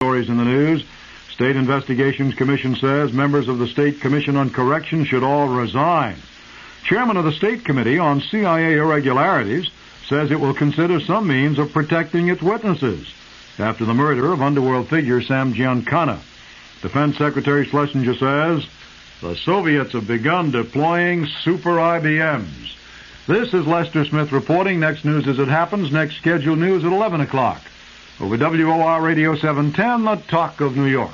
Stories in the news. State Investigations Commission says members of the State Commission on Correction should all resign. Chairman of the State Committee on CIA Irregularities says it will consider some means of protecting its witnesses after the murder of underworld figure Sam Giancana. Defense Secretary Schlesinger says the Soviets have begun deploying super IBMs. This is Lester Smith reporting. Next news as it happens. Next scheduled news at 11 o'clock. Over WOR Radio 710, the Talk of New York.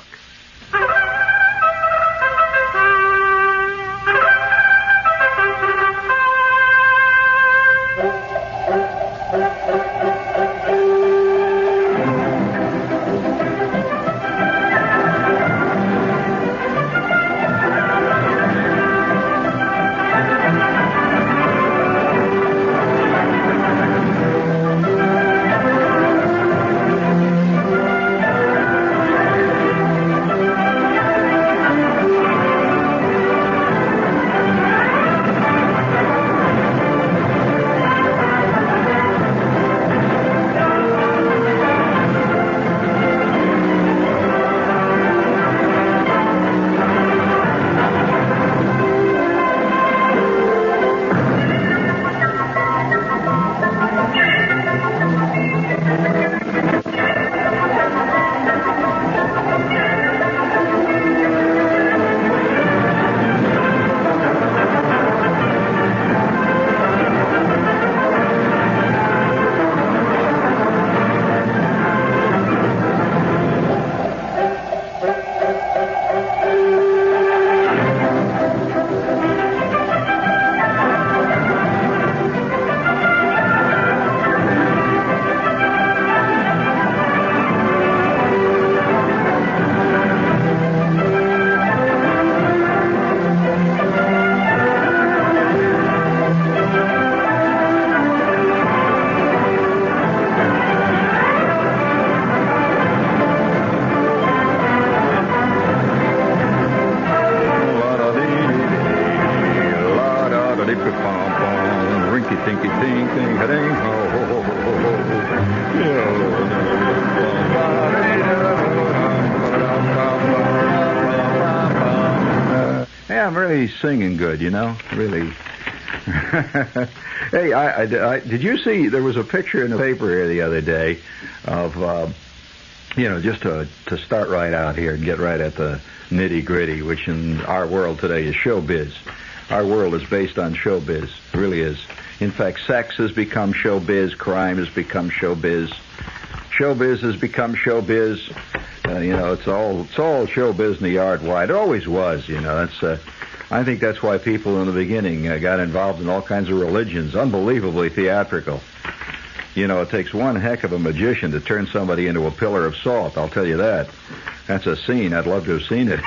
I'm really singing good, you know, really. Hey, did you see there was a picture in the paper here the other day of, just to start right out here and get right at the nitty-gritty, which in our world today is showbiz. Our world is based on showbiz. It really is. In fact, sex has become showbiz. Crime has become showbiz. Showbiz has become showbiz. It's all showbiz in the yard wide. It always was, That's I think that's why people in the beginning got involved in all kinds of religions, unbelievably theatrical. It takes one heck of a magician to turn somebody into a pillar of salt, I'll tell you that. That's a scene. I'd love to have seen it.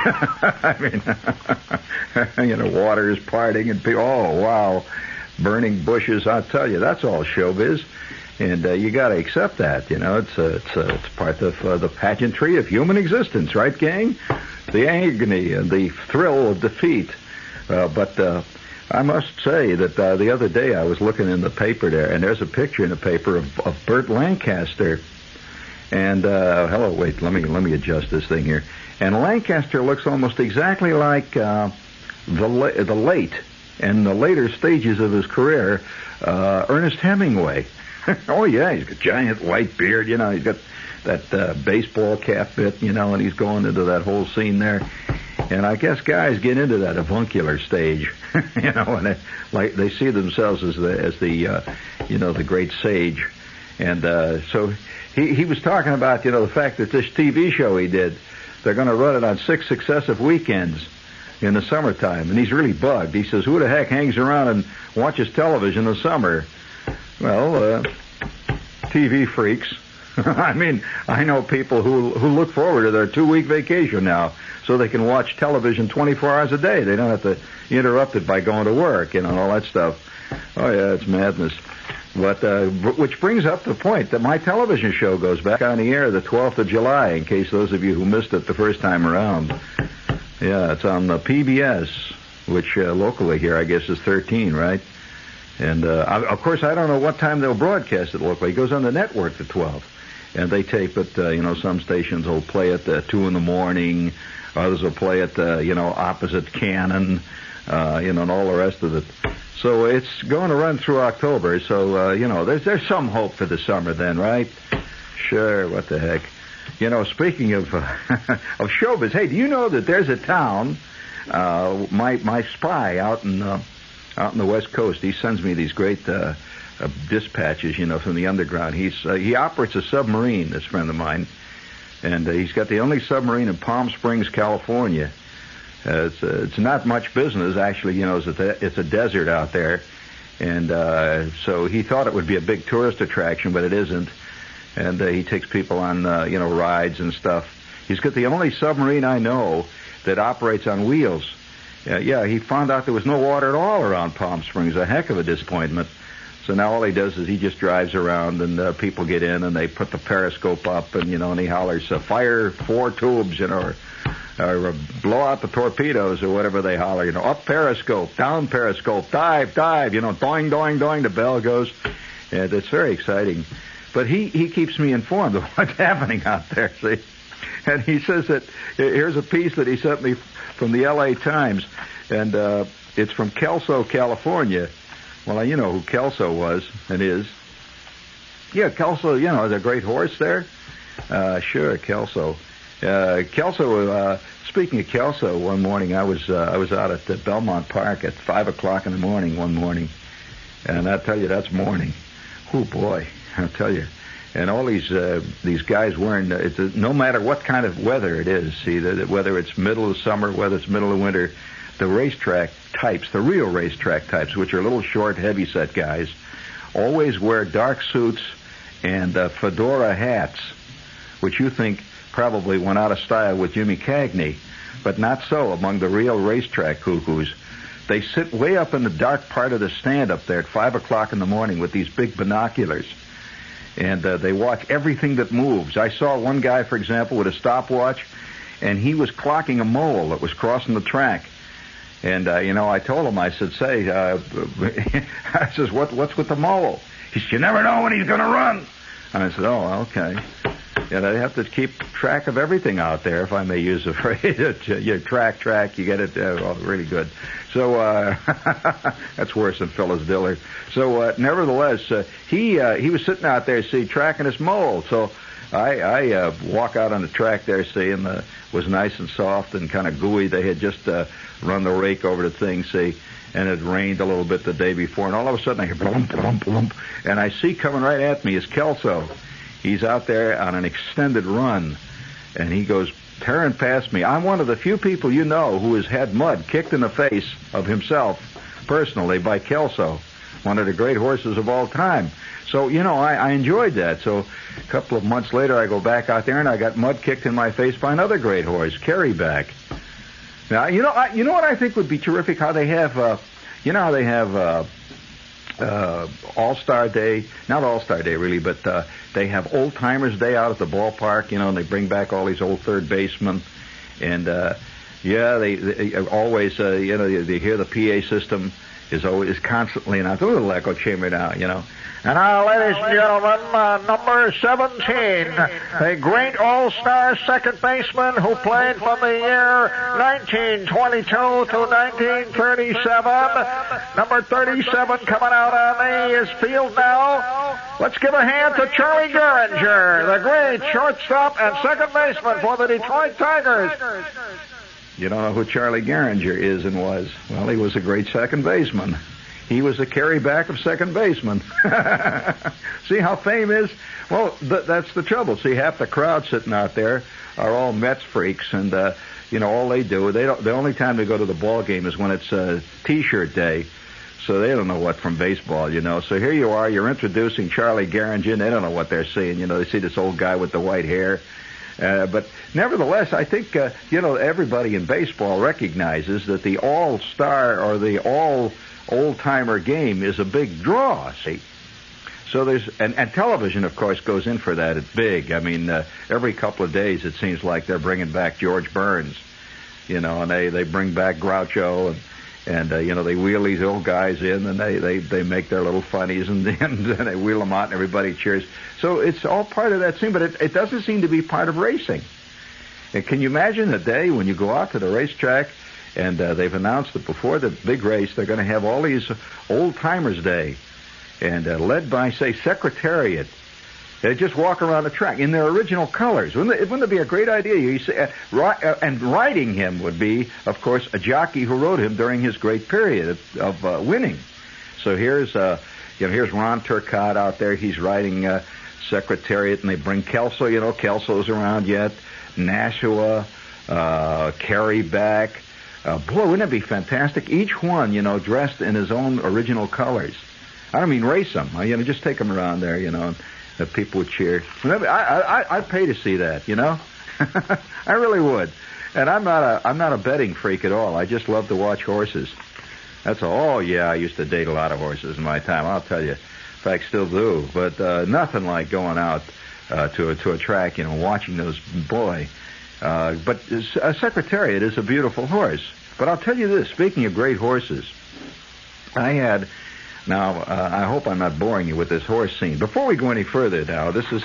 Water is parting and people, oh, wow, burning bushes. I'll tell you, that's all showbiz. And you got to accept that, It's part of the pageantry of human existence, right, gang? The agony and the thrill of defeat. But I must say that the other day I was looking in the paper there, and there's a picture in the paper of Burt Lancaster. And hello, wait, let me adjust this thing here. And Lancaster looks almost exactly like the late and the later stages of his career, Ernest Hemingway. Oh, yeah, he's got a giant white beard, He's got that baseball cap bit, and he's going into that whole scene there. And I guess guys get into that avuncular stage, and they see themselves as the great sage. And so he was talking about, the fact that this TV show he did, they're going to run it on 6 successive weekends in the summertime. And he's really bugged. He says, who the heck hangs around and watches television in the summer? Well, TV freaks. I mean, I know people who look forward to their 2-week vacation now so they can watch television 24 hours a day. They don't have to interrupt it by going to work, and all that stuff. Oh, yeah, it's madness. But which brings up the point that my television show goes back on the air the 12th of July, in case those of you who missed it the first time around. Yeah, it's on the PBS, which locally here I guess is 13, right? And, of course, I don't know what time they'll broadcast it locally. It goes on the network the 12th. and they tape it. Some stations will play it 2 in the morning, others will play it opposite Cannon, and all the rest of it. So it's going to run through October. So there's some hope for the summer then, right? Sure. What the heck? Speaking of of showbiz, hey, do you know that there's a town? My spy out in the West Coast, he sends me these great dispatches, from the underground. He operates a submarine, this friend of mine, and he's got the only submarine in Palm Springs, California. It's not much business, actually. It's a desert out there, and so he thought it would be a big tourist attraction, but it isn't. And he takes people on rides and stuff. He's got the only submarine I know that operates on wheels. He found out there was no water at all around Palm Springs. A heck of a disappointment. So now all he does is he just drives around, and people get in, and they put the periscope up, and and he hollers, "Fire 4 tubes," or blow out the torpedoes, or whatever they holler. Up periscope, down periscope, dive, doing, doing. The bell goes, and it's very exciting. But he keeps me informed of what's happening out there. See, and he says that here's a piece that he sent me from the L.A. Times, and it's from Kelso, California. Well, you know who Kelso was and is. Yeah, Kelso, the great horse there. Sure, Kelso. Speaking of Kelso, one morning I was out at the Belmont Park at 5:00 in the morning one morning, and I tell you, that's morning. Oh boy, I'll tell you. And all these guys wearing, no matter what kind of weather it is, see, whether it's middle of summer, whether it's middle of winter, the racetrack types, the real racetrack types, which are little short, heavy-set guys, always wear dark suits and fedora hats, which you think probably went out of style with Jimmy Cagney, but not so among the real racetrack cuckoos. They sit way up in the dark part of the stand up there at 5:00 in the morning with these big binoculars, and they watch everything that moves. I saw one guy, for example, with a stopwatch, and he was clocking a mole that was crossing the track. And, I told him, I said, I says, what's with the mole? He said, you never know when he's going to run. And I said, oh, okay. Yeah, they have to keep track of everything out there, if I may use the phrase. You track, you get it really good. So that's worse than Phyllis Diller. So nevertheless, he was sitting out there, see, tracking his mole. So I walk out on the track there, see, and it was nice and soft and kind of gooey. They had just run the rake over the thing, see, and it rained a little bit the day before. And all of a sudden I hear blump, blump, blump, and I see coming right at me is Kelso. He's out there on an extended run, and he goes tearing past me. I'm one of the few people who has had mud kicked in the face of himself personally by Kelso, one of the great horses of all time. So, I enjoyed that. So a couple of months later, I go back out there, and I got mud kicked in my face by another great horse, Carryback. Now, you know what I think would be terrific? How they have, All-Star Day, not All-Star Day really, but they have Old Timers Day out at the ballpark, and they bring back all these old third basemen, and they always, they hear the PA system is constantly, and I through the little echo chamber now, And now, ladies and gentlemen, number 17, the great all-star second baseman who played from the year 1922 to 1937. Number 37 coming out on his field now. Let's give a hand to Charlie Gehringer, the great shortstop and second baseman for the Detroit Tigers. You don't know who Charlie Gehringer is and was. Well, he was a great second baseman. He was a carryback of second baseman. See how fame is? Well, that's the trouble. See, half the crowd sitting out there are all Mets freaks, and all they do, the only time they go to the ball game is when it's T-shirt day. So they don't know what from baseball, So here you are, you're introducing Charlie Gehringer, and they don't know what they're seeing. They see this old guy with the white hair. But nevertheless, I think, everybody in baseball recognizes that the all-star or the old-timer game is a big draw, see? So and television, of course, goes in for that. It's big. I mean, every couple of days it seems like they're bringing back George Burns, and they bring back Groucho And, they wheel these old guys in, and they make their little funnies, and then they wheel them out, and everybody cheers. So it's all part of that scene, but it doesn't seem to be part of racing. And can you imagine a day when you go out to the racetrack, and they've announced that before the big race, they're going to have all these old-timers day, and led by, say, Secretariat. They just walk around the track in their original colors. Wouldn't it be a great idea? And riding him would be, of course, a jockey who rode him during his great period of winning. So here's Ron Turcotte out there. He's riding Secretariat, and they bring Kelso. Kelso's around yet. Nashua, Carey back. Boy, wouldn't it be fantastic? Each one, dressed in his own original colors. I don't mean race them. Just take them around there, and that people would cheer. I'd pay to see that, I really would. And I'm not a betting freak at all. I just love to watch horses. That's all. Oh, yeah, I used to date a lot of horses in my time, I'll tell you. In fact, still do. But nothing like going out to a track, watching those, boy. But a Secretariat is a beautiful horse. But I'll tell you this, speaking of great horses, Now, I hope I'm not boring you with this horse scene. Before we go any further now, this is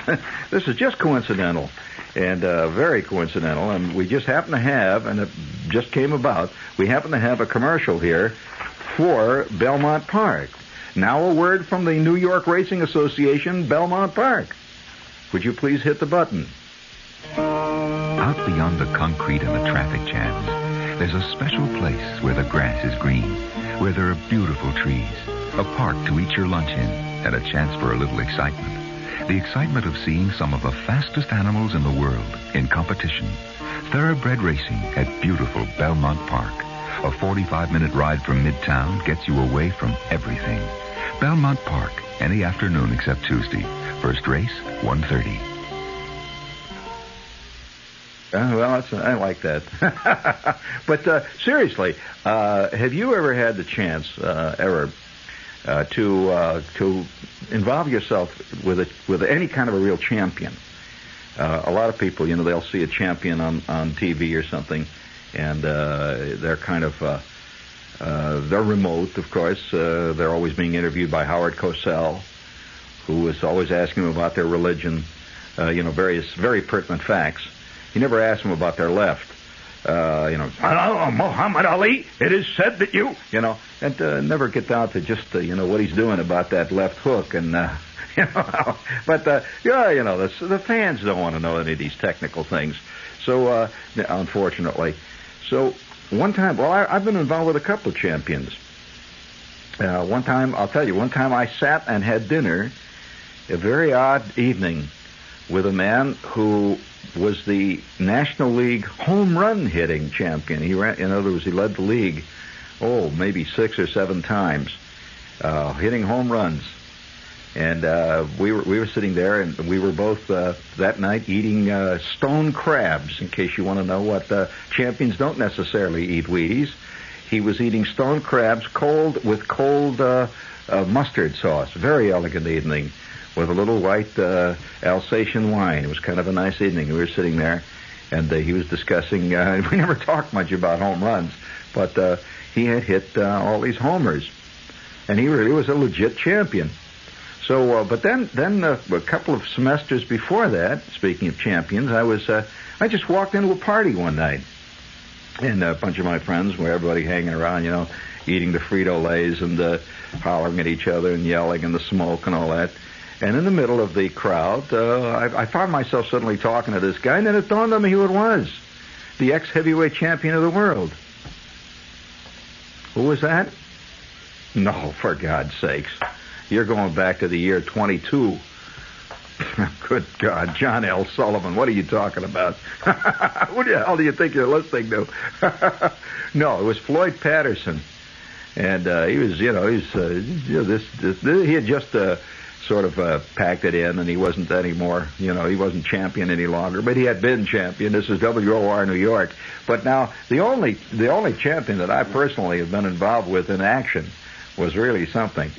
just coincidental, and very coincidental, and we just happen to have, and it just came about, we happen to have a commercial here for Belmont Park. Now a word from the New York Racing Association, Belmont Park. Would you please hit the button? Out beyond the concrete and the traffic jams, there's a special place where the grass is green, where there are beautiful trees, a park to eat your lunch in, and a chance for a little excitement. The excitement of seeing some of the fastest animals in the world in competition. Thoroughbred racing at beautiful Belmont Park. A 45-minute ride from Midtown gets you away from everything. Belmont Park, any afternoon except Tuesday. First race, 1:30. Well, I like that. But seriously, have you ever had the chance, to involve yourself with any kind of a real champion? A lot of people, they'll see a champion on TV or something, and they're kind of they're remote, of course. They're always being interviewed by Howard Cosell, who is always asking them about their religion, various very pertinent facts. He never asked them about their left. Muhammad Ali, it is said that you, and never get down to just, what he's doing about that left hook. And, but, the fans don't want to know any of these technical things. So, unfortunately. So, one time, I've been involved with a couple of champions. One time I sat and had dinner, a very odd evening, with a man who was the National League home run hitting champion. He ran, in other words, he led the league, maybe 6 or 7 times, hitting home runs. And we were sitting there, and we were both that night eating stone crabs. In case you want to know what champions don't necessarily eat Wheaties, he was eating stone crabs with cold mustard sauce. Very elegant evening, with a little white Alsatian wine. It was kind of a nice evening. We were sitting there, and he was discussing, we never talked much about home runs, but he had hit all these homers, and he really was a legit champion. So, but then a couple of semesters before that, speaking of champions, I just walked into a party one night, and a bunch of my friends, where everybody hanging around, eating the Frito-Lays and hollering at each other and yelling and the smoke and all that. And in the middle of the crowd, I found myself suddenly talking to this guy, and then it dawned on me who it was. The ex-heavyweight champion of the world. Who was that? No, for God's sakes. You're going back to the year 22. Good God, John L. Sullivan, what are you talking about? What the hell do you think you're listening to? No, it was Floyd Patterson. And he was, he had just sort of packed it in, and he wasn't anymore, he wasn't champion any longer, but he had been champion. This is WOR New York. But now, the only champion that I personally have been involved with in action was really something.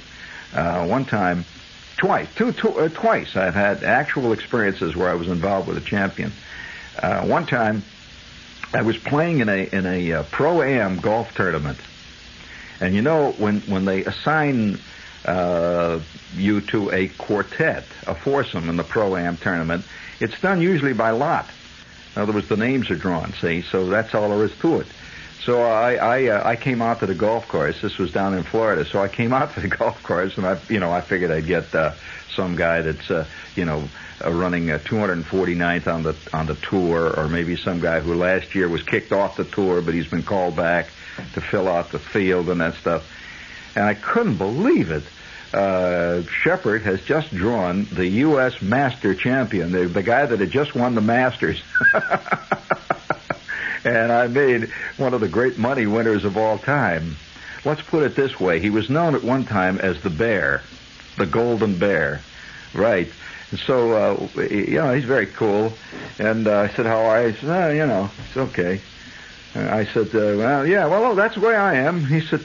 Twice I've had actual experiences where I was involved with a champion. One time, I was playing in a Pro-Am golf tournament, And you know, when they assign you to a quartet, a foursome in the Pro-Am tournament, it's done usually by lot. In other words, the names are drawn, see? So that's all there is to it. So I came out to the golf course. This was down in Florida. So I came out to the golf course, and I figured I'd get some guy that's running 249th on the tour, or maybe some guy who last year was kicked off the tour, but he's been called back to fill out the field and that stuff. And I couldn't believe it. Shepard has just drawn the U.S. Master Champion, the guy that had just won the Masters. And I made one of the great money winners of all time. Let's put it this way. He was known at one time as the Bear, the Golden Bear. Right. And so, he's very cool. And I said, how are you? He said, it's okay. I said, that's the way I am. He said,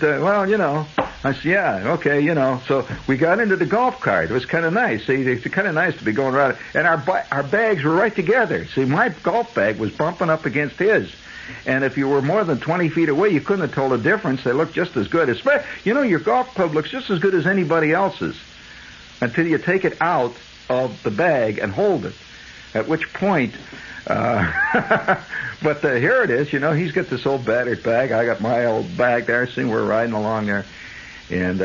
I said, yeah, okay, So we got into the golf cart. It was kind of nice. See, it's kind of nice to be going around. And our bags were right together. See, my golf bag was bumping up against his. And if you were more than 20 feet away, you couldn't have told the difference. They looked just as good. Your golf club looks just as good as anybody else's until you take it out of the bag and hold it. At which point... but here it is, he's got this old battered bag. I got my old bag there. See, we're riding along there. And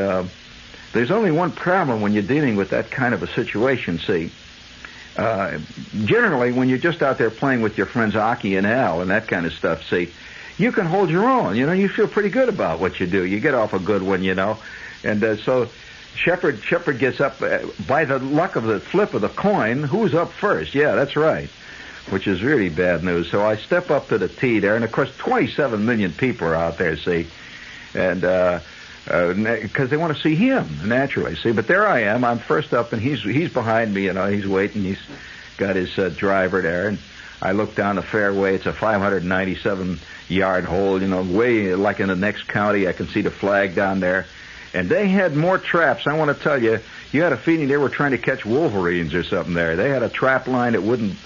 there's only one problem when you're dealing with that kind of a situation, see. Generally, when you're just out there playing with your friends Aki and Al and that kind of stuff, see, you can hold your own. You feel pretty good about what you do. You get off a good one, And so Shepard gets up. By the luck of the flip of the coin, who's up first? Yeah, that's right. Which is really bad news. So I step up to the tee there, and of course 27 million people are out there, see, and because they want to see him, naturally, see. But there I am, I'm first up, and he's behind me, he's waiting, he's got his driver there, and I look down the fairway, it's a 597-yard hole, way like in the next county, I can see the flag down there, and they had more traps, I want to tell you, you had a feeling they were trying to catch wolverines or something there. They had a trap line that wouldn't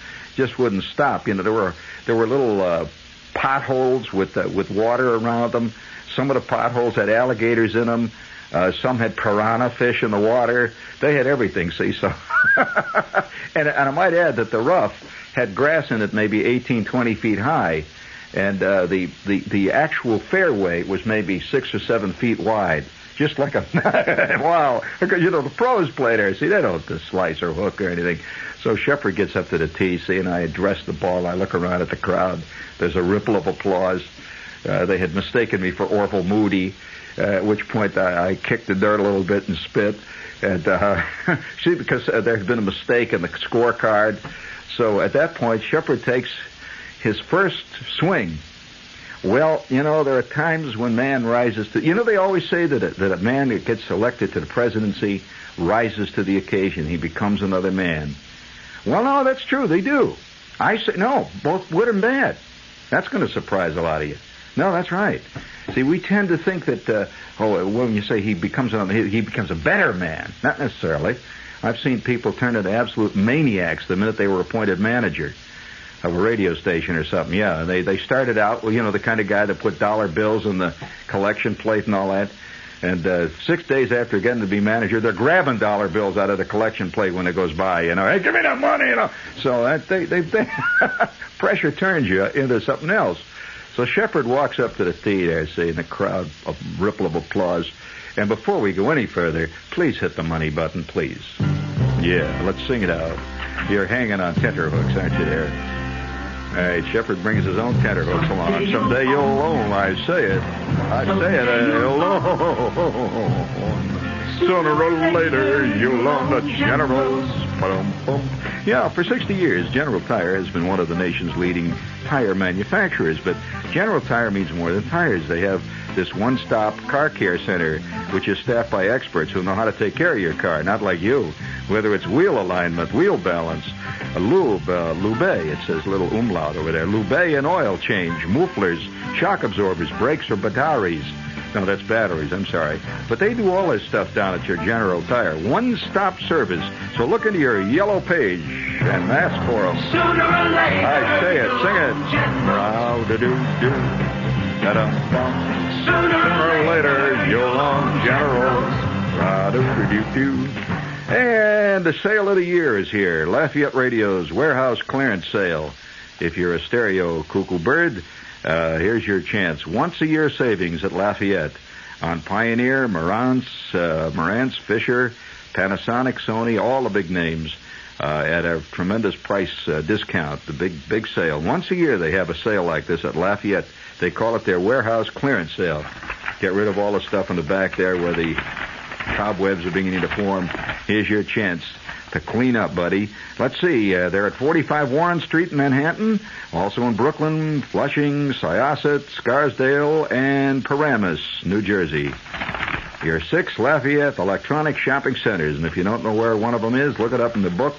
stop. There were little potholes with water around them. Some of the potholes had alligators in them. Some had piranha fish in the water. They had everything, see. So, and I might add that the rough had grass in it, maybe 18, 20 feet high, and the actual fairway was maybe 6 or 7 feet wide. Just like a wow, because the pros play there. See, they don't slice or hook or anything. So Shepard gets up to the tee, see, and I address the ball. I look around at the crowd. There's a ripple of applause. They had mistaken me for Orville Moody, at which point I kicked the dirt a little bit and spit. And see, because there had been a mistake in the scorecard. So at that point, Shepard takes his first swing. Well, there are times when man rises to... they always say that a man that gets elected to the presidency rises to the occasion. He becomes another man. Well, no, that's true. They do. I say, no, both good and bad. That's going to surprise a lot of you. No, that's right. See, we tend to think that, when you say he becomes a better man. Not necessarily. I've seen people turn into absolute maniacs the minute they were appointed manager of a radio station or something. Yeah, they started out, the kind of guy that put dollar bills in the collection plate and all that. And 6 days after getting to be manager, they're grabbing dollar bills out of the collection plate when it goes by. Hey, give me that money, So they pressure turns you into something else. So Shepard walks up to the tee there, see, in the crowd, a ripple of applause. And before we go any further, please hit the money button, please. Yeah, let's sing it out. You're hanging on tenterhooks, aren't you there? All right, Shepard brings his own tenterhooks along. Someday you'll own, I say it, you'll own. Sooner or later, you'll own the Generals. Yeah, for 60 years, General Tire has been one of the nation's leading tire manufacturers. But General Tire means more than tires. They have this one-stop car care center, which is staffed by experts who know how to take care of your car, not like you. Whether it's wheel alignment, wheel balance, lube, it says little umlaut over there, lube and oil change, mufflers, shock absorbers, brakes or batteries. No, that's batteries, I'm sorry. But they do all this stuff down at your General Tire. One-stop service. So look into your yellow page and ask for them. Sooner or later. I say it, sing it. General. How-do-do-do. Da-dum-bum. Sooner or later, you'll on generals. Ra-do-do-do-do. And the sale of the year is here. Lafayette Radios Warehouse Clearance Sale. If you're a stereo cuckoo bird, here's your chance. Once a year savings at Lafayette on Pioneer, Marantz, Fisher, Panasonic, Sony, all the big names at a tremendous price discount. The big sale. Once a year they have a sale like this at Lafayette. They call it their warehouse clearance sale. Get rid of all the stuff in the back there where the cobwebs are beginning to form. Here's your chance to clean up, buddy. Let's see. They're at 45 Warren Street in Manhattan. Also in Brooklyn, Flushing, Syosset, Scarsdale, and Paramus, New Jersey. Your 6 Lafayette electronic shopping centers. And if you don't know where one of them is, look it up in the book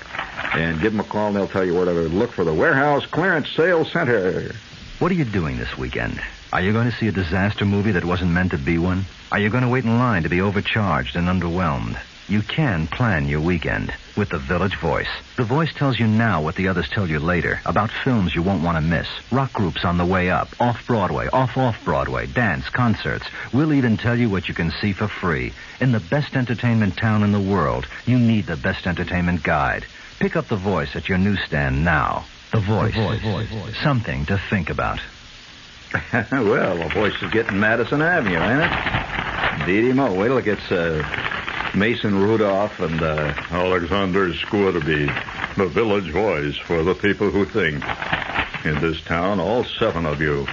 and give them a call and they'll tell you where to look for the Warehouse Clearance Sale Center. What are you doing this weekend? Are you going to see a disaster movie that wasn't meant to be one? Are you going to wait in line to be overcharged and underwhelmed? You can plan your weekend with the Village Voice. The Voice tells you now what the others tell you later about films you won't want to miss, rock groups on the way up, off-Broadway, off-Broadway, dance, concerts. We'll even tell you what you can see for free. In the best entertainment town in the world, you need the best entertainment guide. Pick up The Voice at your newsstand now. The Voice. Something to think about. Well, the Voice is getting Madison Avenue, ain't it? Indeedy mo. Wait till it gets Mason Rudolph and Alexander Squirby. The Village Voice for the people who think. In this town, all 7 of you.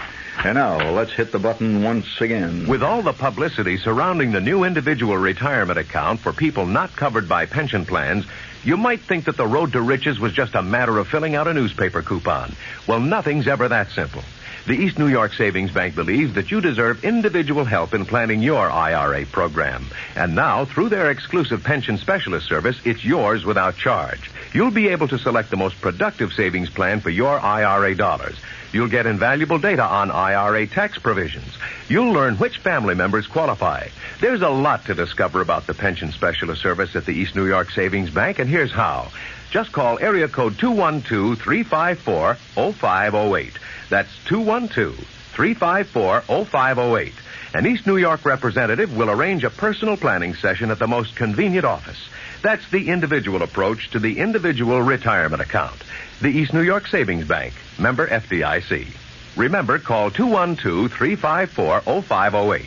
And now, let's hit the button once again. With all the publicity surrounding the new individual retirement account for people not covered by pension plans, you might think that the road to riches was just a matter of filling out a newspaper coupon. Well, nothing's ever that simple. The East New York Savings Bank believes that you deserve individual help in planning your IRA program. And now, through their exclusive pension specialist service, it's yours without charge. You'll be able to select the most productive savings plan for your IRA dollars. You'll get invaluable data on IRA tax provisions. You'll learn which family members qualify. There's a lot to discover about the pension specialist service at the East New York Savings Bank, and here's how. Just call area code 212-354-0508. That's 212-354-0508. An East New York representative will arrange a personal planning session at the most convenient office. That's the individual approach to the individual retirement account. The East New York Savings Bank, member FDIC. Remember, call 212-354-0508.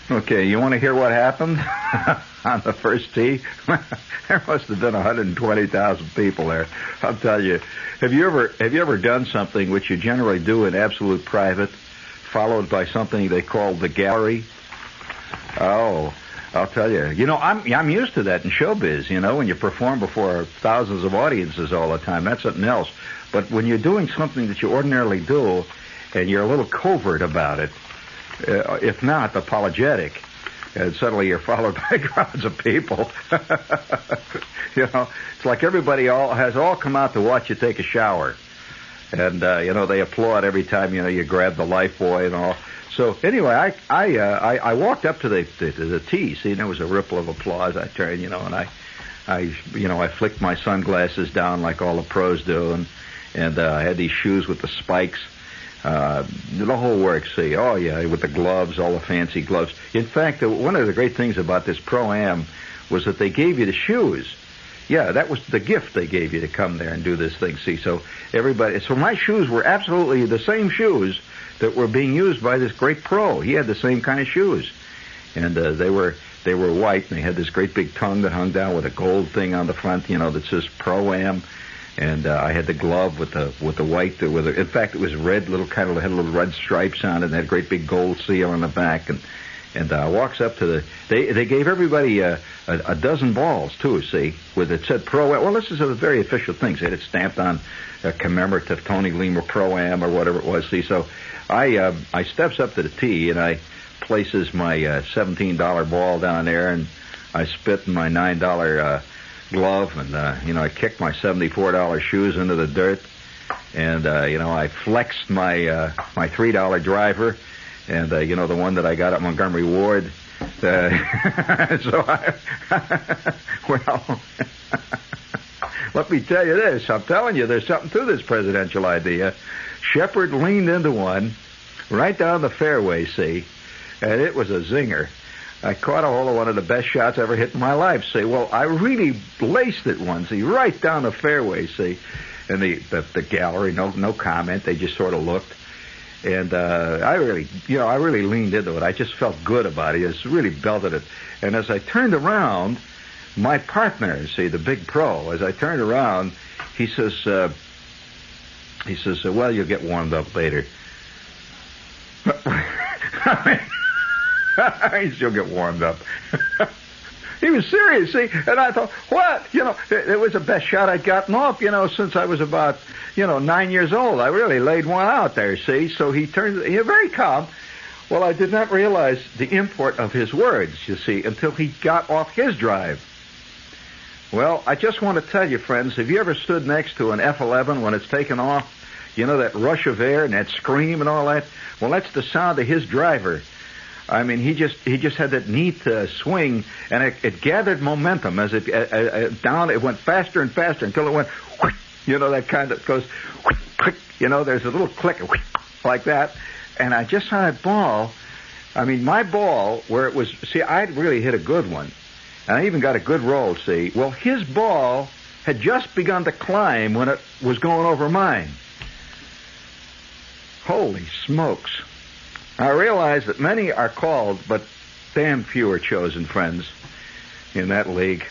Okay, you want to hear what happened on the first tee? There must have been 120,000 people there. I'll tell you. Have you ever done something which you generally do in absolute private, followed by something they call the gallery? Oh, I'll tell you. You know, I'm used to that in showbiz. You know, when you perform before thousands of audiences all the time, that's something else. But when you're doing something that you ordinarily do, and you're a little covert about it, if not apologetic, and suddenly you're followed by crowds of people. You know, it's like everybody has come out to watch you take a shower, and you know, they applaud every time you grab the life buoy and all. So anyway, I walked up to the tee. See, there was a ripple of applause. I turned, and I flicked my sunglasses down like all the pros do, and I had these shoes with the spikes. The whole works, see. Oh, yeah, with the gloves, all the fancy gloves. In fact, one of the great things about this Pro-Am was that they gave you the shoes. Yeah, that was the gift they gave you to come there and do this thing, see. So my shoes were absolutely the same shoes that were being used by this great pro. He had the same kind of shoes. And they were white, and they had this great big tongue that hung down with a gold thing on the front, that says Pro-Am. And I had the glove with the white, in fact, it was red, had little red stripes on it, and had a great big gold seal on the back. And walks up to they gave everybody a dozen balls too, see, with it said Pro-Am. Well, this is a very official thing. They had it stamped on a commemorative Tony Lima Pro-Am or whatever it was. See, so I steps up to the tee and I places my $17 ball down there, and I spit in my $9 glove, and I kicked my $74 shoes into the dirt, and I flexed my $3 driver, and the one that I got at Montgomery Ward. So let me tell you this. I'm telling you, there's something to this presidential idea. Shepard leaned into one, right down the fairway, see, and it was a zinger. I caught a hold of one of the best shots I ever hit in my life, see. Well, I really laced it one, see, right down the fairway, see. And the gallery, no comment. They just sort of looked. And I really leaned into it. I just felt good about it. I just really belted it. And as I turned around, my partner, see, the big pro, as I turned around, he says, well, you'll get warmed up later. You'll get warmed up. He was serious, see, and I thought, what? It was the best shot I'd gotten off, since I was about, 9 years old. I really laid one out there, see. So he very calm. Well, I did not realize the import of his words, you see, until he got off his drive. Well, I just want to tell you, friends, have you ever stood next to an F-11 when it's taken off? That rush of air and that scream and all that? Well, that's the sound of his driver. I mean, he just had that neat swing, and it gathered momentum as it down. It went faster and faster until it went, that kind of goes, there's a little click, like that. And I just saw that ball. I mean, my ball, where it was, see, I'd really hit a good one, and I even got a good roll, see. Well, his ball had just begun to climb when it was going over mine. Holy smokes. I realize that many are called, but damn few are chosen, friends, in that league.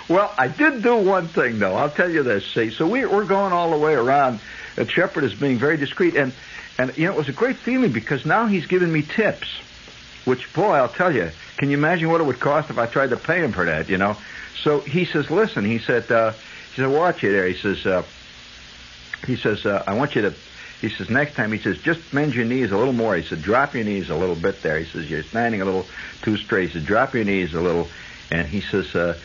I did do one thing, though. I'll tell you this, see. So we're going all the way around. Shepard is being very discreet, and it was a great feeling because now he's giving me tips, which, boy, I'll tell you, can you imagine what it would cost if I tried to pay him for that, So he says, listen, he said, watch you there. He says, I want you to... He says, next time, he says, just bend your knees a little more. He said, drop your knees a little bit there. He says, you're standing a little too straight. He said, drop your knees a little. And he says, wait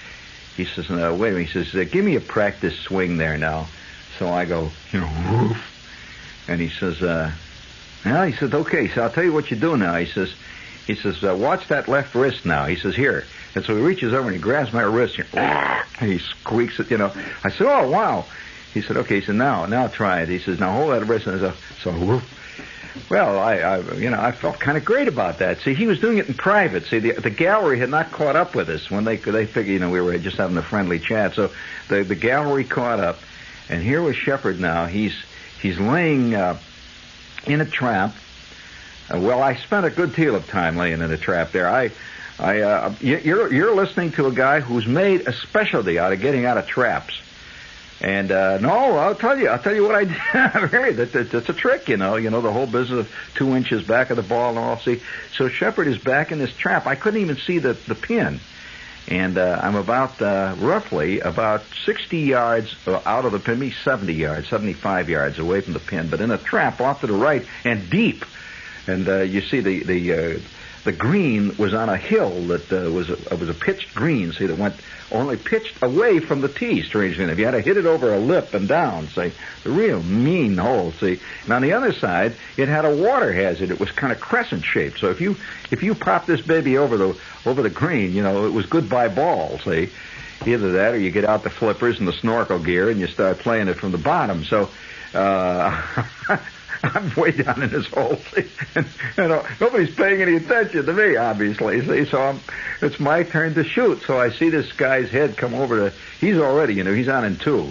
a minute. He says, give me a practice swing there now. So I go, woof. And he says, he said, okay, so I'll tell you what you do now. He says, watch that left wrist now. He says, here. And so he reaches over and he grabs my wrist. And he squeaks it, I said, oh, wow. He said, okay, so now try it. He says, now hold that wrist. And so whoop. Well, I felt kind of great about that. See, he was doing it in private. See, the gallery had not caught up with us when they figured, we were just having a friendly chat. So the gallery caught up. And here was Shepard now. He's laying in a trap. I spent a good deal of time laying in a trap there. You're listening to a guy who's made a specialty out of getting out of traps. And, no, I'll tell you what I did. Really, that's a trick, the whole business of 2 inches back of the ball and all. See, so Shepard is back in this trap. I couldn't even see the pin. And, I'm roughly about 60 yards out of the pin, maybe 70 yards, 75 yards away from the pin, but in a trap off to the right and deep. And, you see the green was on a hill that, was a pitched green, see, that went only pitched away from the tee, strangely enough. You had to hit it over a lip and down, see. The real mean hole, see. And on the other side, it had a water hazard. It was kind of crescent-shaped. So if you pop this baby over the green, it was goodbye ball, see. Either that or you get out the flippers and the snorkel gear and you start playing it from the bottom. So, I'm way down in this hole, see? And, nobody's paying any attention to me, obviously, see? So it's my turn to shoot. So I see this guy's head come over he's already, he's on in 2.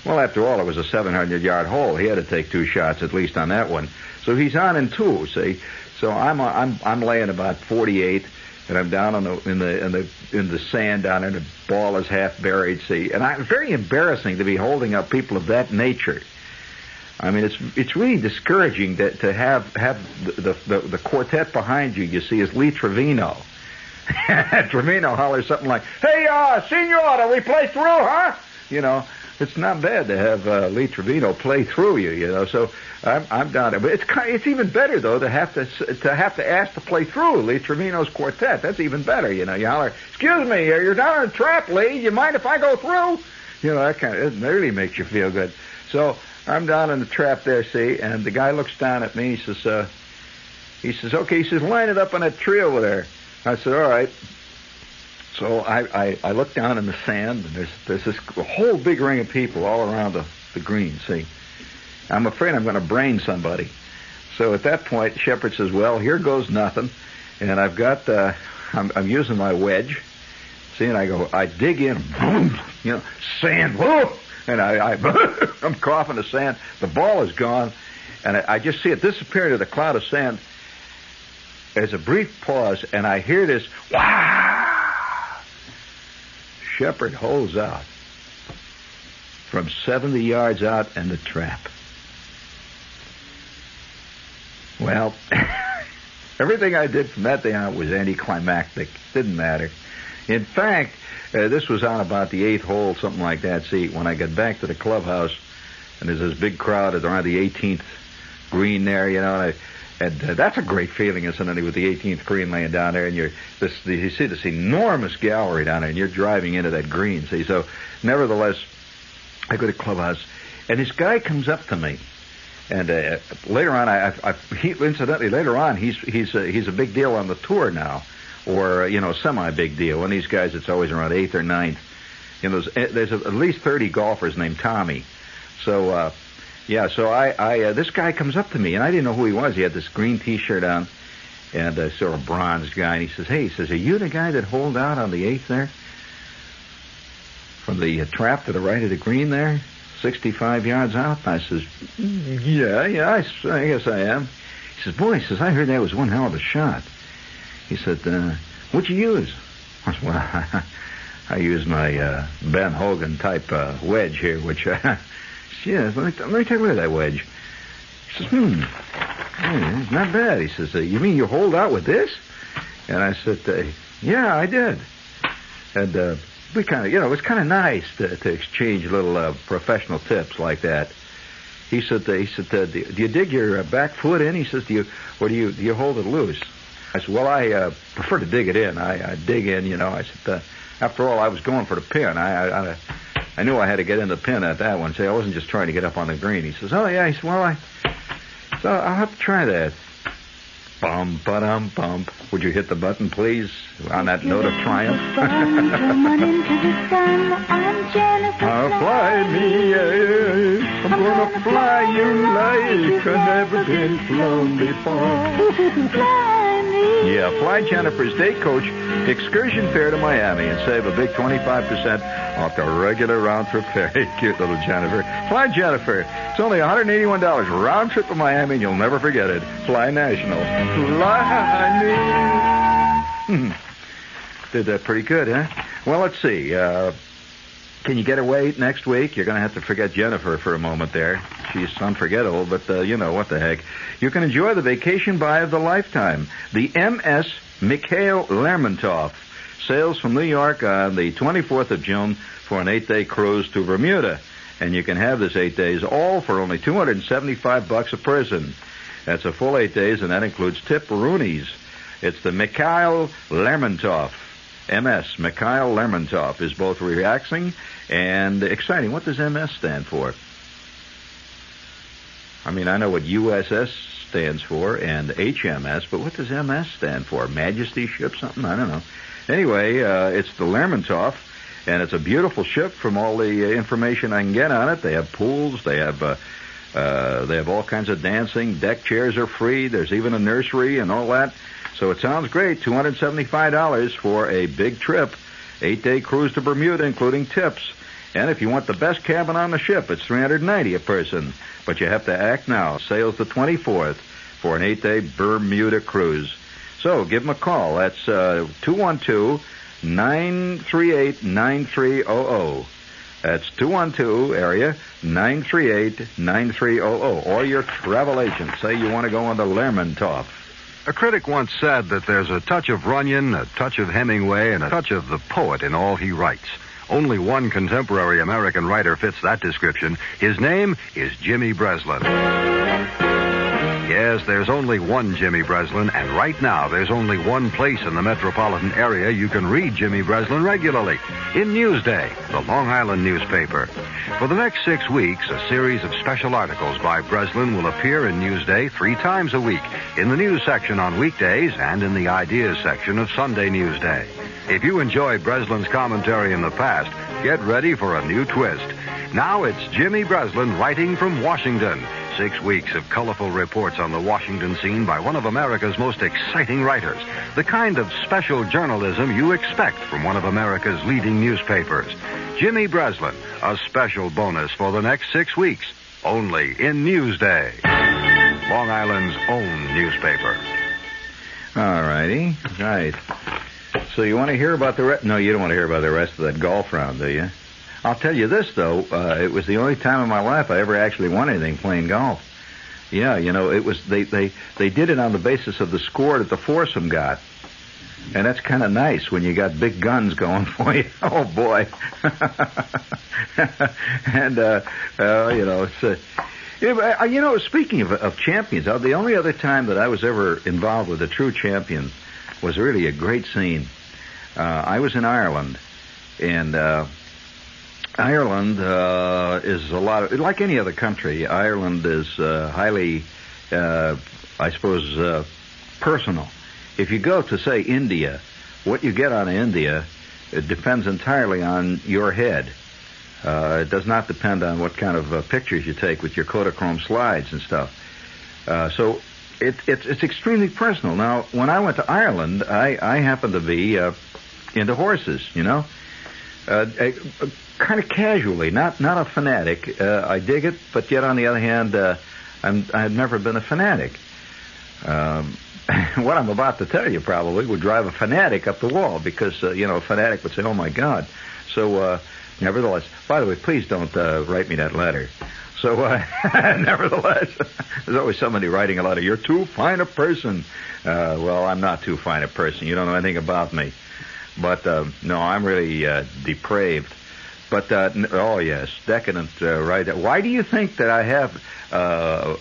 Well, after all, it was a 700-yard hole. He had to take 2 shots at least on that one. So he's on in 2, see? So I'm laying about 48, and I'm down in the sand down there, and the ball is half buried, see? And it's very embarrassing to be holding up people of that nature. I mean, it's really discouraging to have the quartet behind you. You see, is Lee Trevino. Trevino hollers something like, "Hey, Senor, we play through, huh?" It's not bad to have Lee Trevino play through you. So I'm down there, but it's even better though to have to ask to play through Lee Trevino's quartet. That's even better. You holler, "Excuse me, you're down in a trap, Lee. You mind if I go through?" That it really makes you feel good. So I'm down in the trap there, see, and the guy looks down at me. He says, okay, he says, line it up on that tree over there. I said, all right. So I look down in the sand, and there's this whole big ring of people all around the green, see. I'm afraid I'm going to brain somebody. So at that point, Shepard says, well, here goes nothing. And I've got, I'm using my wedge. See, and I dig in, boom, sand, whoa! And I'm coughing the sand. The ball is gone. And I just see it disappear into the cloud of sand. There's a brief pause, and I hear this, wah! Shepard holds out from 70 yards out in the trap. Well, everything I did from that day on was anticlimactic. Didn't matter. In fact, this was on about the 8th hole, something like that. See, when I got back to the clubhouse, and there's this big crowd at around the 18th green there, and that's a great feeling, isn't it, with the 18th green laying down there, and you see this enormous gallery down there, and you're driving into that green, see. So, nevertheless, I go to the clubhouse, and this guy comes up to me, and later on, later on, he's a big deal on the tour now, or semi-big deal. One of these guys, it's always around 8th or 9th. There's at least 30 golfers named Tommy. So. This guy comes up to me, and I didn't know who he was. He had this green T-shirt on, and sort of bronze guy, and he says, are you the guy that holed out on the 8th there? From the trap to the right of the green there, 65 yards out? And I says, yeah, I guess I am. He says, boy, I heard that was one hell of a shot. He said, what'd you use? I said, well, I used my Ben Hogan type wedge here, which... Yes, let me take a look at that wedge. He says, it's not bad. He says, you mean you hold out with this? And I said, yeah, I did. And we kind of, it was kind of nice to exchange little professional tips like that. He said, do you dig your back foot in? He says, do you hold it loose? I said, well, I prefer to dig it in. I dig in, I said, after all, I was going for the pin. I knew I had to get in the pin at that one. Say, I wasn't just trying to get up on the green. He says, oh, yeah. He says, well, so I'll have to try that. Bum, ba-dum, bump. Would you hit the button, please, on that note of triumph? I'll fly me, I'm gonna fly you like I've never been flown before. Yeah, fly Jennifer's day coach excursion fare to Miami and save a big 25% off the regular round trip fare. Cute little Jennifer. Fly Jennifer. It's only $181 round trip to Miami, and you'll never forget it. Fly National. Fly me. Did that pretty good, huh? Well, let's see. Can you get away next week? You're going to have to forget Jennifer for a moment there. She's unforgettable, but what the heck. You can enjoy the vacation buy of the lifetime. The MS Mikhail Lermontov sails from New York on the 24th of June for an 8-day cruise to Bermuda. And you can have this 8 days all for only $275 a person. That's a full 8 days, and that includes tip-roonies. It's the Mikhail Lermontov. MS, Mikhail Lermontov, is both relaxing and exciting. What does MS stand for? I mean, I know what USS stands for and HMS, but what does MS stand for? Majesty ship something? I don't know. Anyway, it's the Lermontov, and it's a beautiful ship from all the information I can get on it. They have pools. They have all kinds of dancing. Deck chairs are free. There's even a nursery and all that. So it sounds great. $275 for a big trip. 8-day cruise to Bermuda, including tips. And if you want the best cabin on the ship, it's $390 a person. But you have to act now. Sails the 24th for an 8-day Bermuda cruise. So give them a call. That's 212-938-9300. That's 212 area 938-9300. Or your travel agent. Say you want to go on the Lermontov. A critic once said that there's a touch of Runyon, a touch of Hemingway, and a touch of the poet in all he writes. Only one contemporary American writer fits that description. His name is Jimmy Breslin. Yes, there's only one Jimmy Breslin, and right now there's only one place in the metropolitan area you can read Jimmy Breslin regularly, in Newsday, the Long Island newspaper. For the next 6 weeks, a series of special articles by Breslin will appear in Newsday 3 times a week, in the news section on weekdays and in the ideas section of Sunday Newsday. If you enjoyed Breslin's commentary in the past, get ready for a new twist. Now it's Jimmy Breslin writing from Washington 6 weeks of colorful reports on the Washington scene by one of America's most exciting writers. The kind of special journalism you expect from one of America's leading newspapers. Jimmy Breslin, a special bonus for the next 6 weeks, only in Newsday, Long Island's own newspaper. All righty. Right. So you want to hear about the rest? No, you don't want to hear about the rest of that golf round, do you? I'll tell you this, though. It was the only time in my life I ever actually won anything playing golf. Yeah, it was they did it on the basis of the score that the foursome got. And that's kind of nice when you got big guns going for you. Oh, boy. And, it's... speaking of champions, the only other time that I was ever involved with a true champion was really a great scene. I was in Ireland, and Ireland is a lot of, like any other country, Ireland is highly, personal. If you go to, say, India, what you get out of India, it depends entirely on your head. It does not depend on what kind of pictures you take with your Kodachrome slides and stuff. So it's extremely personal. Now, when I went to Ireland, I happened to be into horses, kind of casually, not a fanatic. I dig it, but yet on the other hand, I've never been a fanatic. What I'm about to tell you probably would drive a fanatic up the wall because, a fanatic would say, oh, my God. So, nevertheless, by the way, please don't write me that letter. So, nevertheless, there's always somebody writing a letter. You're too fine a person. Well, I'm not too fine a person. You don't know anything about me. But, no, I'm really depraved. But, oh, yes, decadent, right. Why do you think that I have a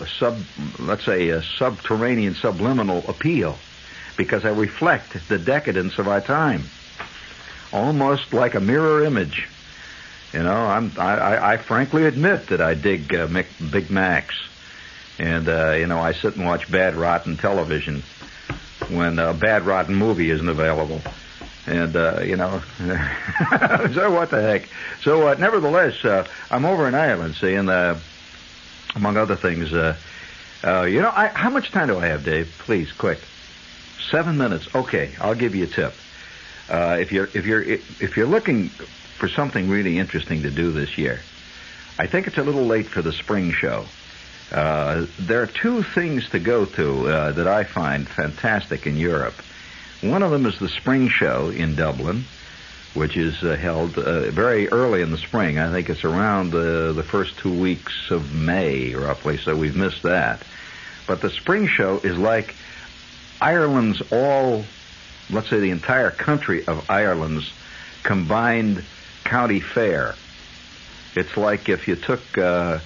subterranean subliminal appeal? Because I reflect the decadence of our time. Almost like a mirror image. I frankly admit that I dig Big Macs. And, I sit and watch bad, rotten television when a bad, rotten movie isn't available. And, so what the heck? So, nevertheless, I'm over in Ireland, see, and, among other things, how much time do I have, Dave? Please, quick. 7 minutes. Okay, I'll give you a tip. If you're looking for something really interesting to do this year, I think it's a little late for the spring show. There are two things to go to that I find fantastic in Europe. One of them is the spring show in Dublin, which is held very early in the spring. I think it's around the first 2 weeks of May, roughly, so we've missed that. But the spring show is like Ireland's let's say the entire country of Ireland's combined county fair. It's like if you took a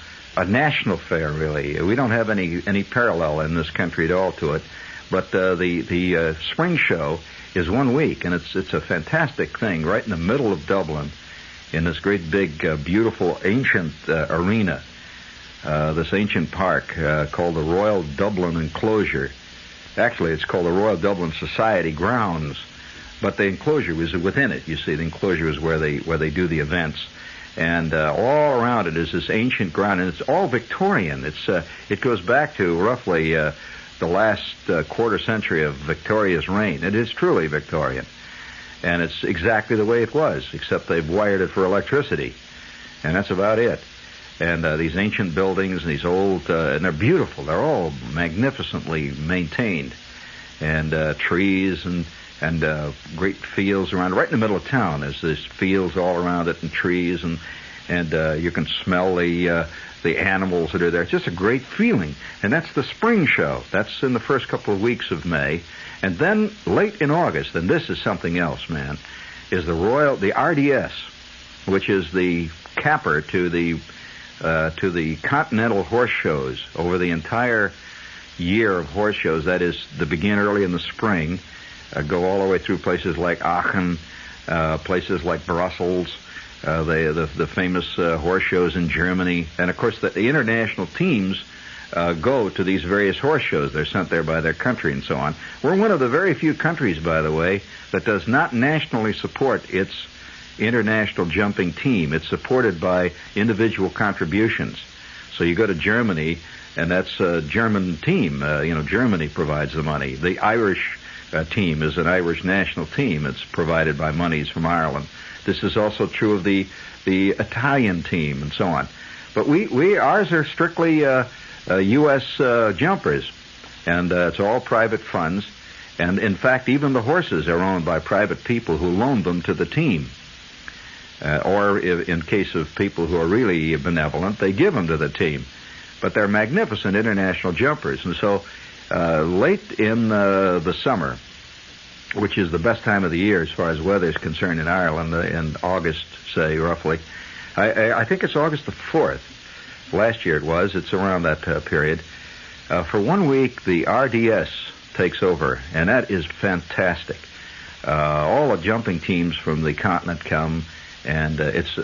national fair, really. We don't have any parallel in this country at all to it. But the spring show is 1 week, and it's a fantastic thing right in the middle of Dublin, in this great big, beautiful, ancient arena, this ancient park called the Royal Dublin Enclosure. Actually, it's called the Royal Dublin Society Grounds, but the enclosure is within it. You see, the enclosure is where they do the events, and all around it is this ancient ground, and it's all Victorian. It goes back to roughly the last quarter century of Victoria's reign. It is truly Victorian, and it's exactly the way it was, except they've wired it for electricity, and that's about it. And these ancient buildings, these old, and they're beautiful. They're all magnificently maintained, and trees and great fields around. Right in the middle of town, there's these fields all around it, and trees, and you can smell the animals that are there. It's just a great feeling. And that's the spring show. That's in the first couple of weeks of May. And then late in August, and this is something else, man, is the RDS, which is the capper to the continental horse shows over the entire year of horse shows. That is, they begin early in the spring, go all the way through places like Aachen, places like Brussels, the famous horse shows in Germany. And, of course, the international teams go to these various horse shows. They're sent there by their country and so on. We're one of the very few countries, by the way, that does not nationally support its international jumping team. It's supported by individual contributions. So you go to Germany, and that's a German team. Germany provides the money. The Irish team is an Irish national team. It's provided by monies from Ireland. This is also true of the Italian team and so on. But ours are strictly U.S. jumpers, and it's all private funds. And in fact, even the horses are owned by private people who loan them to the team. Or in case of people who are really benevolent, they give them to the team. But they're magnificent international jumpers. And so late in the summer, which is the best time of the year as far as weather is concerned in Ireland, in August, say, roughly, I think it's August the 4th. Last year it was. It's around that period. For 1 week, the RDS takes over, and that is fantastic. All the jumping teams from the continent come, and it's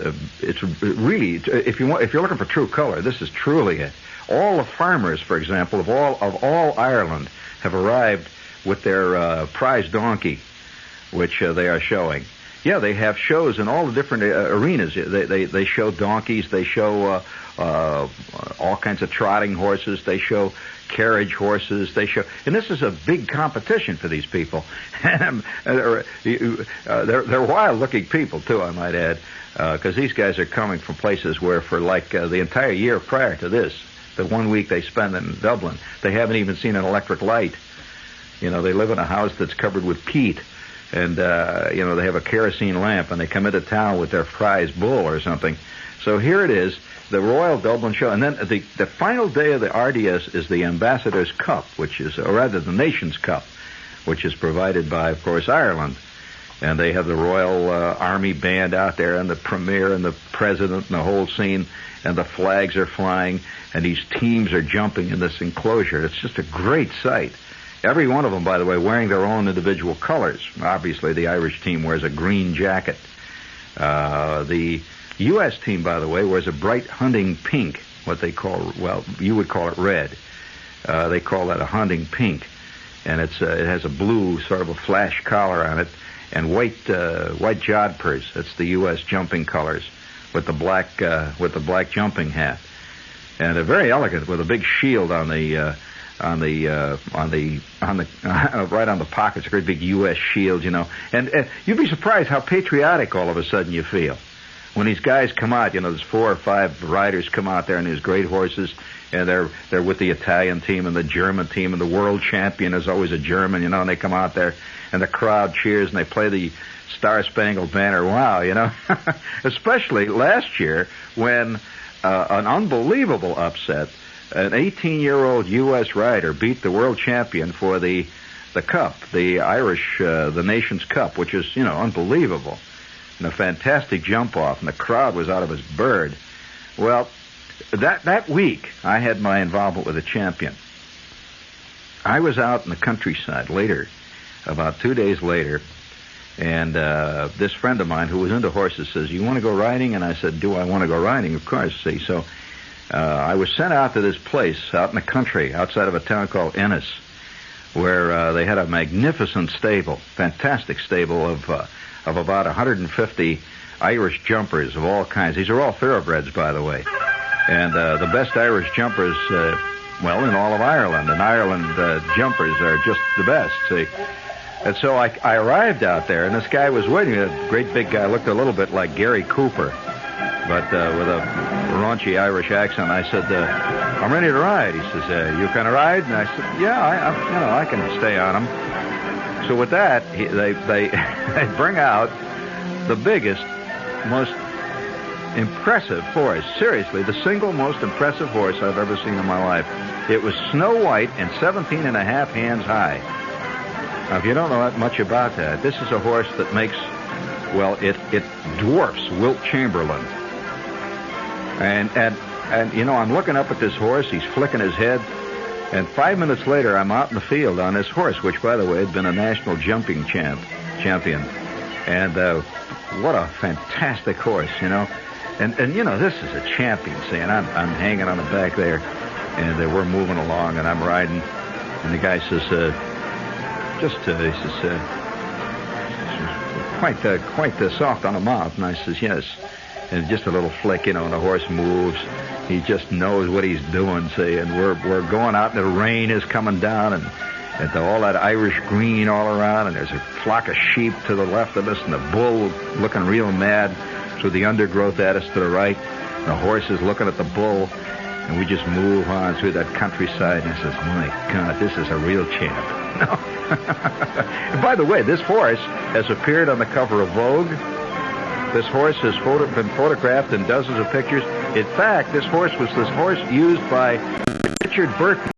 really, if you're looking for true color, this is truly it. All the farmers, for example, of all Ireland, have arrived with their prize donkey, which they are showing. Yeah, they have shows in all the different arenas. They show donkeys. They show all kinds of trotting horses. They show carriage horses. And this is a big competition for these people. They're wild-looking people too, I might add, because these guys are coming from places where, for the entire year prior to this, the 1 week they spend in Dublin, they haven't even seen an electric light. They live in a house that's covered with peat, and they have a kerosene lamp, and they come into town with their prize bull or something. So here it is, the Royal Dublin Show, and then the final day of the RDS is the Ambassador's Cup, or rather the Nation's Cup, which is provided by, of course, Ireland. And they have the Royal Army Band out there, and the Premier and the President and the whole scene, and the flags are flying, and these teams are jumping in this enclosure. It's just a great sight. Every one of them, by the way, wearing their own individual colors. Obviously, the Irish team wears a green jacket. The U.S. team, by the way, wears a bright hunting pink, what they call, you would call it red. They call that a hunting pink. And it has a blue, sort of a flash collar on it, and white jodhpurs. That's the U.S. jumping colors, with the black jumping hat. And they're very elegant, with a big shield on the right on the pockets, a great big U.S. shield, And you'd be surprised how patriotic all of a sudden you feel when these guys come out. There's 4 or 5 riders come out there, and these great horses, and they're with the Italian team and the German team, and the world champion is always a German, and they come out there, and the crowd cheers, and they play the Star-Spangled Banner. Wow, Especially last year when an unbelievable upset. An 18-year-old U.S. rider beat the world champion for the cup, the Irish, the Nation's Cup, which is, unbelievable. And a fantastic jump-off, and the crowd was out of its bird. Well, that week, I had my involvement with the champion. I was out in the countryside later, about 2 days later, and this friend of mine who was into horses says, "You want to go riding?" And I said, "Do I want to go riding?" Of course, see. So I was sent out to this place out in the country, outside of a town called Ennis, where they had a magnificent stable, fantastic stable of about 150 Irish jumpers of all kinds. These are all thoroughbreds, by the way. And the best Irish jumpers, in all of Ireland. And Ireland jumpers are just the best, see. And so I arrived out there, and this guy was waiting. A great big guy, looked a little bit like Gary Cooper, but with a raunchy Irish accent. I said, "I'm ready to ride." He says, "You can ride?" And I said, "Yeah, I can stay on him." So with that, they bring out the biggest, most impressive horse. Seriously, the single most impressive horse I've ever seen in my life. It was snow white and 17 and a half hands high. Now, if you don't know that much about that, this is a horse that makes, it dwarfs Wilt Chamberlain. And I'm looking up at this horse. He's flicking his head. And 5 minutes later, I'm out in the field on this horse, which, by the way, had been a national jumping champion. And what a fantastic horse, And this is a champion, see, and I'm hanging on the back there, and we're moving along, and I'm riding. And the guy says, quite soft on the mouth. And I says, "Yes." And just a little flick, and the horse moves. He just knows what he's doing, see, and we're going out, and the rain is coming down, and all that Irish green all around, and there's a flock of sheep to the left of us, and the bull looking real mad through the undergrowth at us to the right. The horse is looking at the bull, and we just move on through that countryside, and I says, my God, this is a real champ. And by the way, this horse has appeared on the cover of Vogue. This horse has been photographed in dozens of pictures. In fact, this horse used by Richard Burton